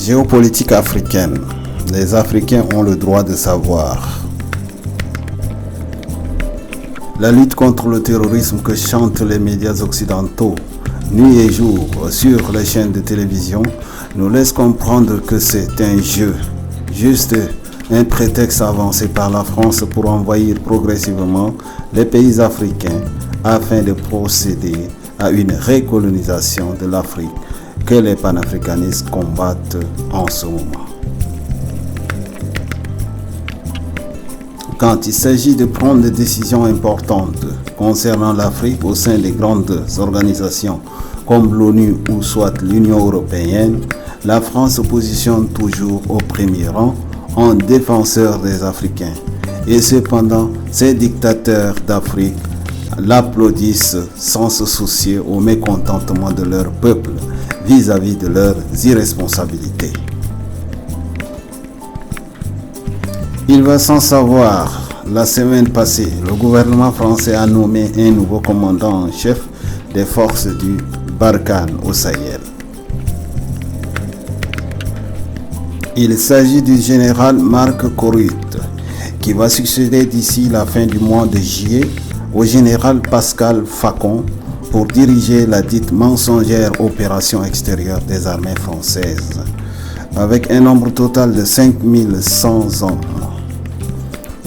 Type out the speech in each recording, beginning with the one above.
Géopolitique africaine. Les Africains ont le droit de savoir. La lutte contre le terrorisme que chantent les médias occidentaux nuit et jour sur les chaînes de télévision nous laisse comprendre que c'est un jeu, juste un prétexte avancé par la France pour envahir progressivement les pays africains afin de procéder à une recolonisation de l'Afrique que les panafricanistes combattent en ce moment. Quand il s'agit de prendre des décisions importantes concernant l'Afrique au sein des grandes organisations comme l'ONU ou soit l'Union européenne, la France se positionne toujours au premier rang en défenseur des Africains. Et cependant, ces dictateurs d'Afrique l'applaudissent sans se soucier au mécontentement de leur peuple vis-à-vis de leurs irresponsabilités. Il va sans savoir, la semaine passée, le gouvernement français a nommé un nouveau commandant en chef des forces du Barkhane au Sahel. Il s'agit du général Marc Corrut, qui va succéder d'ici la fin du mois de juillet au général Pascal Facon pour diriger la dite mensongère opération extérieure des armées françaises, avec un nombre total de 5100 hommes.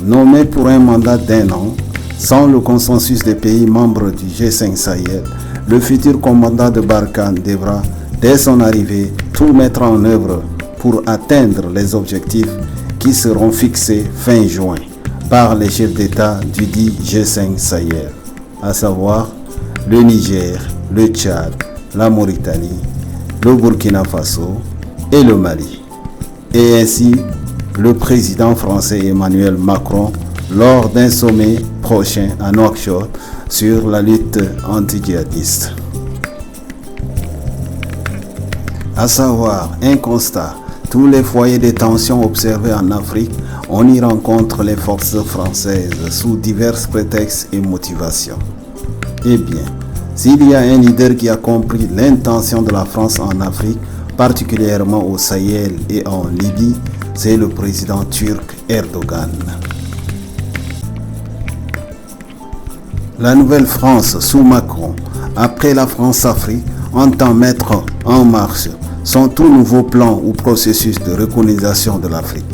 Nommé pour un mandat d'1 an, sans le consensus des pays membres du G5 Sahel, le futur commandant de Barkhane devra, dès son arrivée, tout mettre en œuvre pour atteindre les objectifs qui seront fixés fin juin par les chefs d'État du dit G5 Sahel, à savoir le Niger, le Tchad, la Mauritanie, le Burkina Faso et le Mali. Et ainsi, le président français Emmanuel Macron lors d'un sommet prochain à Nouakchott sur la lutte anti-djihadiste. À savoir, un constat, tous les foyers de tension observés en Afrique, on y rencontre les forces françaises sous divers prétextes et motivations. Eh bien, s'il y a un leader qui a compris l'intention de la France en Afrique, particulièrement au Sahel et en Libye, c'est le président turc Erdogan. La nouvelle France sous Macron, après la France-Afrique, entend mettre en marche son tout nouveau plan ou processus de recolonisation de l'Afrique.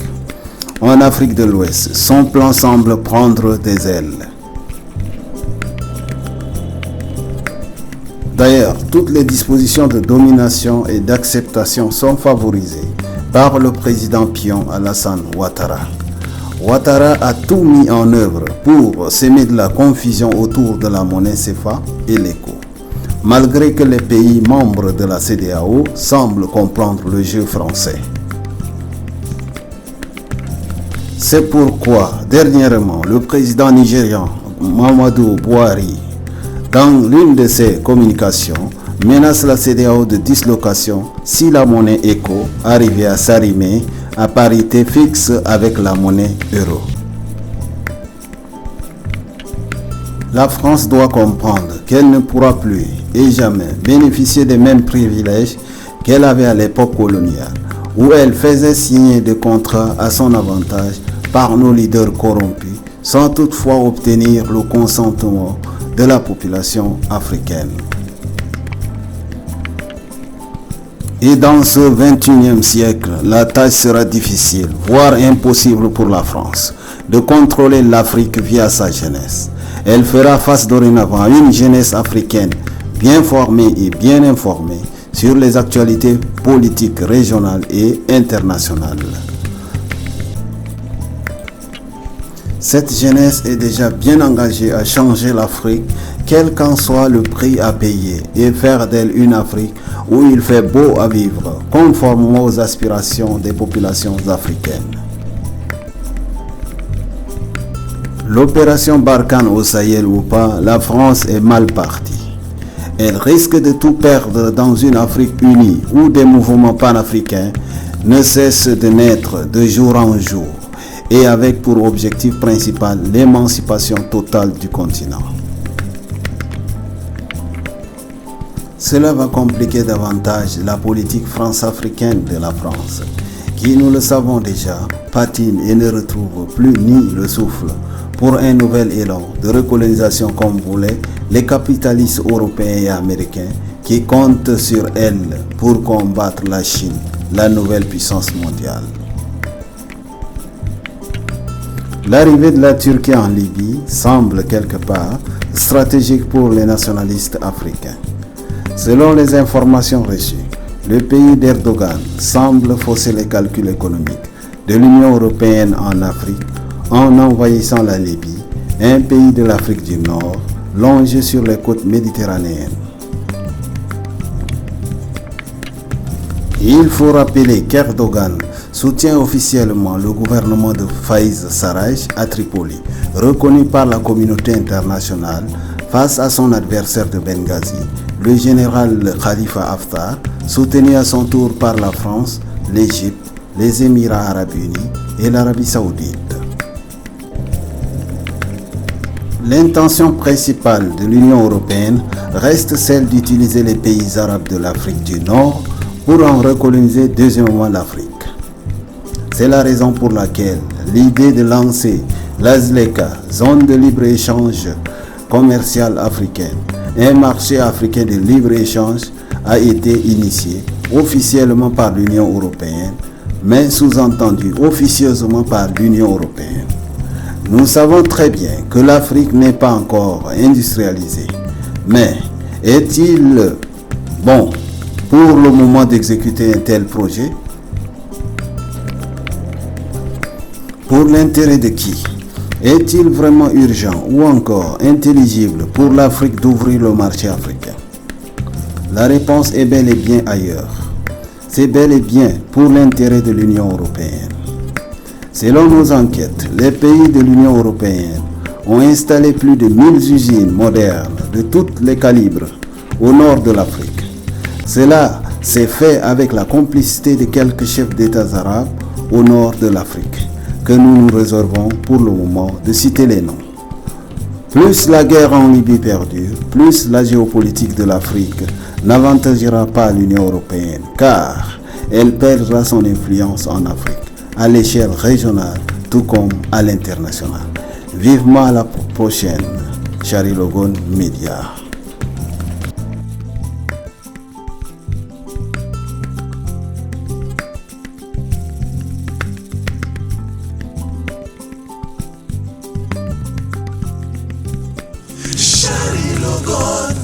En Afrique de l'Ouest, son plan semble prendre des ailes. D'ailleurs, toutes les dispositions de domination et d'acceptation sont favorisées par le président pion Alassane Ouattara. Ouattara a tout mis en œuvre pour semer de la confusion autour de la monnaie CFA et l'éco, malgré que les pays membres de la CEDEAO semblent comprendre le jeu français. C'est pourquoi, dernièrement, le président nigérian Mamadou Buhari, dans l'une de ses communications, menace la CEDEAO de dislocation si la monnaie éco arrivait à s'arrimer à parité fixe avec la monnaie euro. La France doit comprendre qu'elle ne pourra plus et jamais bénéficier des mêmes privilèges qu'elle avait à l'époque coloniale, où elle faisait signer des contrats à son avantage par nos leaders corrompus, sans toutefois obtenir le consentement de la population africaine. Et dans ce 21e siècle, la tâche sera difficile, voire impossible pour la France, de contrôler l'Afrique via sa jeunesse. Elle fera face dorénavant à une jeunesse africaine bien formée et bien informée sur les actualités politiques régionales et internationales. Cette jeunesse est déjà bien engagée à changer l'Afrique, quel qu'en soit le prix à payer, et faire d'elle une Afrique où il fait beau à vivre, conformément aux aspirations des populations africaines. L'opération Barkhane au Sahel ou pas, la France est mal partie. Elle risque de tout perdre dans une Afrique unie où des mouvements panafricains ne cessent de naître de jour en jour et avec pour objectif principal l'émancipation totale du continent. Cela va compliquer davantage la politique france-africaine de la France, qui, nous le savons déjà, patine et ne retrouve plus ni le souffle pour un nouvel élan de recolonisation comme voulaient les capitalistes européens et américains qui comptent sur elle pour combattre la Chine, la nouvelle puissance mondiale. L'arrivée de la Turquie en Libye semble quelque part stratégique pour les nationalistes africains. Selon les informations reçues, le pays d'Erdogan semble fausser les calculs économiques de l'Union européenne en Afrique en envahissant la Libye, un pays de l'Afrique du Nord, longé sur les côtes méditerranéennes. Il faut rappeler qu'Erdogan soutient officiellement le gouvernement de Faiz Sarraj à Tripoli, reconnu par la communauté internationale face à son adversaire de Benghazi, le général Khalifa Haftar, soutenu à son tour par la France, l'Égypte, les Émirats arabes unis et l'Arabie saoudite. L'intention principale de l'Union européenne reste celle d'utiliser les pays arabes de l'Afrique du Nord pour en recoloniser deuxièmement l'Afrique. C'est la raison pour laquelle l'idée de lancer l'AZLECA, zone de libre-échange commerciale africaine, un marché africain de libre-échange, a été initiée officiellement par l'Union européenne, mais sous-entendu officieusement par l'Union européenne. Nous savons très bien que l'Afrique n'est pas encore industrialisée, mais est-il bon pour le moment d'exécuter un tel projet? Pour l'intérêt de qui? Est-il vraiment urgent ou encore intelligible pour l'Afrique d'ouvrir le marché africain? La réponse est bel et bien ailleurs. C'est bel et bien pour l'intérêt de l'Union européenne. Selon nos enquêtes, les pays de l'Union européenne ont installé plus de 1000 usines modernes de tous les calibres au nord de l'Afrique. Cela s'est fait avec la complicité de quelques chefs d'États arabes au nord de l'Afrique, que nous nous réservons pour le moment de citer les noms. Plus la guerre en Libye perdure, plus la géopolitique de l'Afrique n'avantagera pas l'Union européenne, car elle perdra son influence en Afrique, à l'échelle régionale, tout comme à l'international. Vivement à la prochaine. Charlie Logon Media. Charlie Logon.